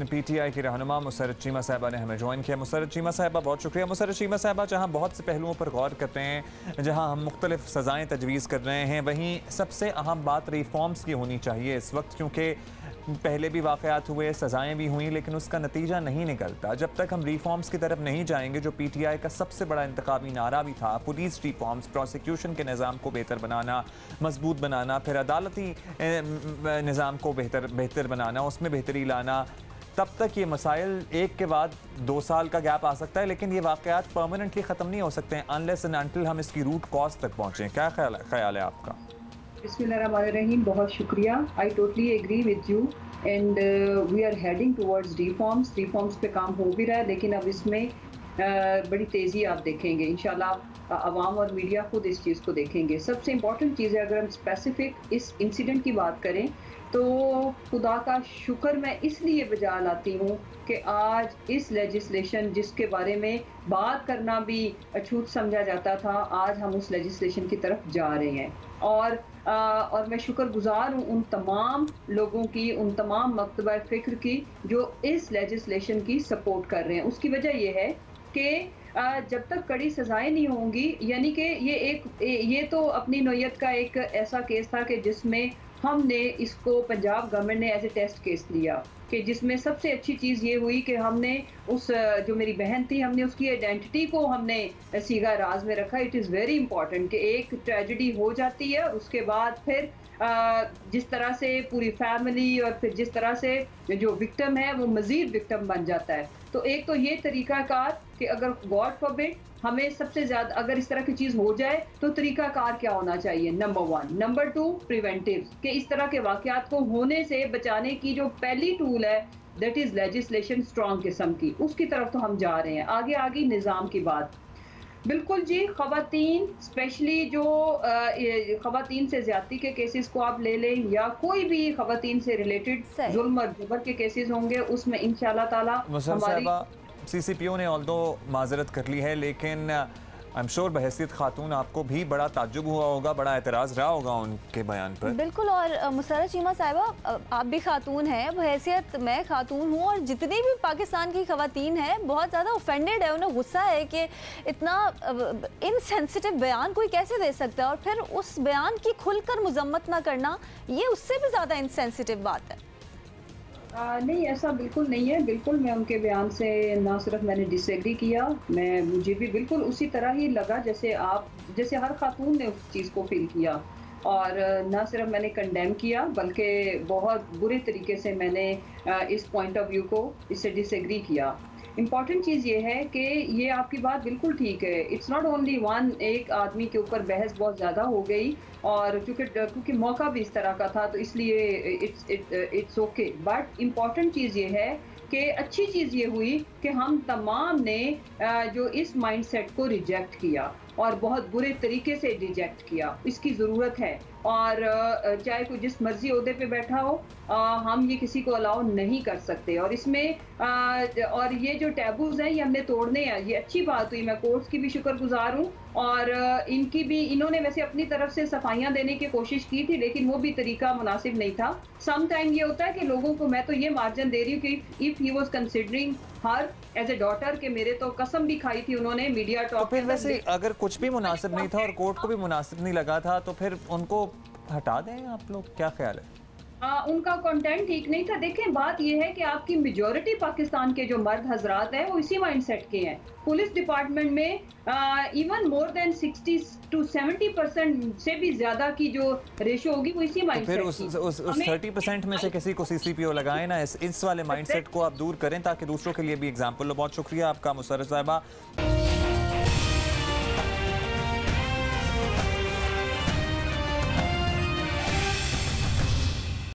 PTI की रहनुमा मुसर्रत चीमा साहिबा ने हमें ज्वाइन किया। मुसर्रत चीमा साहिबा बहुत शुक्रिया। मुसर्रत चीमा साहिबा, जहाँ बहुत से पहलुओं पर गौर करते हैं, जहाँ हम मुख्तलिफ सज़ाएँ तजवीज़ कर रहे हैं, वहीं सबसे अहम बात रिफॉर्म्स की होनी चाहिए इस वक्त, क्योंकि पहले भी वाक़यात हुए, सज़ाएँ भी हुई, लेकिन उसका नतीजा नहीं निकलता। जब तक हम रिफॉर्म्स की तरफ नहीं जाएंगे, जो PTI का सबसे बड़ा इंतखाबी नारा भी था, पुलिस रिफॉर्म्स, प्रोसिक्यूशन के निज़ाम को बेहतर बनाना, मजबूत बनाना, फिर अदालती निज़ाम को बेहतर बनाना, उसमें बेहतरी लाना, तब तक ये मसाइल एक के बाद 2 साल का गैप आ सकता है, लेकिन ये वाक़यात परमानेंटली ख़त्म नहीं हो सकते हैं अनलेस एंड अनटिल हम इसकी रूट कॉज तक पहुँचें। क्या ख्याल है आपका? बिस्मिल्लाहिर्रहमानिर्रहीम, बहुत शुक्रिया। I totally agree with you and we are heading towards reforms पे काम हो भी रहा है, लेकिन अब इसमें बड़ी तेज़ी आप देखेंगे इंशाल्लाह। अवाम और मीडिया खुद इस चीज़ को देखेंगे। सबसे इम्पॉर्टेंट चीज़ है, अगर हम स्पेसिफिक इस इंसिडेंट की बात करें तो खुदा का शुक्र मैं इसलिए बजा लाती हूँ कि आज इस लेजिस्लेशन जिसके बारे में बात करना भी अछूत समझा जाता था, आज हम उस लेजिस्लेशन की तरफ जा रहे हैं। और मैं शुक्रगुजार हूँ उन तमाम लोगों की, उन तमाम मकतबा फ़िक्र की जो इस लेजिस्लेशन की सपोर्ट कर रहे हैं। उसकी वजह यह है कि जब तक कड़ी सजाएं नहीं होंगी, यानी कि ये तो अपनी नौयत का एक ऐसा केस था कि जिसमें हमने इसको पंजाब गवर्नमेंट ने एज ए टेस्ट केस लिया, कि जिसमें सबसे अच्छी चीज़ ये हुई कि हमने उस जो मेरी बहन थी, हमने उसकी आइडेंटिटी को हमने सीगा राज में रखा। इट इज़ वेरी इंपॉर्टेंट कि एक ट्रेजेडी हो जाती है और उसके बाद फिर जिस तरह से पूरी फैमिली और फिर जिस तरह से जो विक्टिम है वो मज़ीद विक्टिम बन जाता है। तो एक तो ये तरीक़ाकार कि अगर गॉड फॉरबिड हमें सबसे ज़्यादा अगर इस तरह की चीज़ हो जाए तो तरीक़ाकार क्या होना चाहिए, नंबर 1। नंबर 2, प्रिवेंटिव, कि इस तरह के वाक़यात को होने से बचाने की जो पहली टूल है दैट इज़ लेजिस्लेशन स्ट्रॉन्ग किस्म की, उसकी तरफ तो हम जा रहे हैं। आगे निज़ाम की बात, बिल्कुल जी, ख़वातीन स्पेशली जो ख़वातीन से ज़्यादती के केसेस को आप ले लें या कोई भी ख़वातीन से रिलेटेड जुल्म और जबर के केसेस होंगे, उसमें इंशाल्लाह ताला हमारी CCPO ने ऑल्दो माजरत कर ली है, लेकिन आई एम श्योर बहैसियत खातून आपको भी बड़ा ताज्जुब हुआ होगा, बड़ा एतराज़ रहा होगा उनके बयान पर। बिल्कुल, और मुसर्रत चीमा साहिबा, आप भी खातून हैं, बहैसियत मैं खातून हूँ, और जितनी भी पाकिस्तान की ख़वातीन हैं बहुत ज़्यादा ऑफेंडेड है, उन्हें गुस्सा है कि इतना इनसेंसिटिव बयान कोई कैसे दे सकता है, और फिर उस बयान की खुलकर मजम्मत ना करना, ये उससे भी ज़्यादा इनसेंसिटिव बात है। नहीं, ऐसा बिल्कुल नहीं है। बिल्कुल मैं उनके बयान से ना सिर्फ मैंने डिसएग्री किया, मुझे भी बिल्कुल उसी तरह ही लगा जैसे हर खातून ने उस चीज़ को फील किया, और ना सिर्फ मैंने कंडेम किया बल्कि बहुत बुरे तरीके से मैंने इस पॉइंट ऑफ व्यू को इससे डिसएग्री किया। इम्पॉर्टेंट चीज़ ये है कि ये आपकी बात बिल्कुल ठीक है। इट्स नॉट ओनली वन, एक आदमी के ऊपर बहस बहुत ज़्यादा हो गई, और क्योंकि मौका भी इस तरह का था, तो इसलिए इट्स ओके। बट इम्पॉर्टेंट चीज़ ये है कि अच्छी चीज़ ये हुई कि हम तमाम ने जो इस माइंडसेट को रिजेक्ट किया, और बहुत बुरे तरीके से रिजेक्ट किया। इसकी ज़रूरत है, और चाहे कोई जिस मर्जी ओहदे पे बैठा हो, हम ये किसी को अलाउ नहीं कर सकते। और इसमें और ये जो टैबूज़ हैं ये हमने तोड़ने हैं। ये अच्छी बात हुई, मैं कोर्ट्स की भी शुक्रगुजार हूँ, और इन्होंने वैसे अपनी तरफ से सफाइयाँ देने की कोशिश की थी, लेकिन वो भी तरीका मुनासिब नहीं था। सम टाइम ये होता है कि लोगों को, मैं तो ये मार्जिन दे रही हूँ कि if he was considering her as a daughter, के मेरे तो कसम भी खाई थी उन्होंने मीडिया टॉक पे। वैसे अगर कुछ भी मुनासिब नहीं था और कोर्ट को भी मुनासिब नहीं लगा था, तो फिर उनको हटा दें आप लोग, क्या ख्याल है? उनका कंटेंट ठीक नहीं था। देखें, बात यह है कि आपकी मेजॉरिटी पाकिस्तान के जो मर्द हजरात हैं वो इसी माइंडसेट के हैं। पुलिस डिपार्टमेंट में इवन मोर देन 60 to 70% से भी ज्यादा की जो रेशो होगी वो इसी माइंडसेट की। फिर उस 30% में से किसी को CCPO लगाएं ना, इस वाले माइंडसेट को आप दूर करें ताकि दूसरों के लिए भी एग्जाम्पल हो। बहुत शुक्रिया आपका मुसर्रत साहिबा।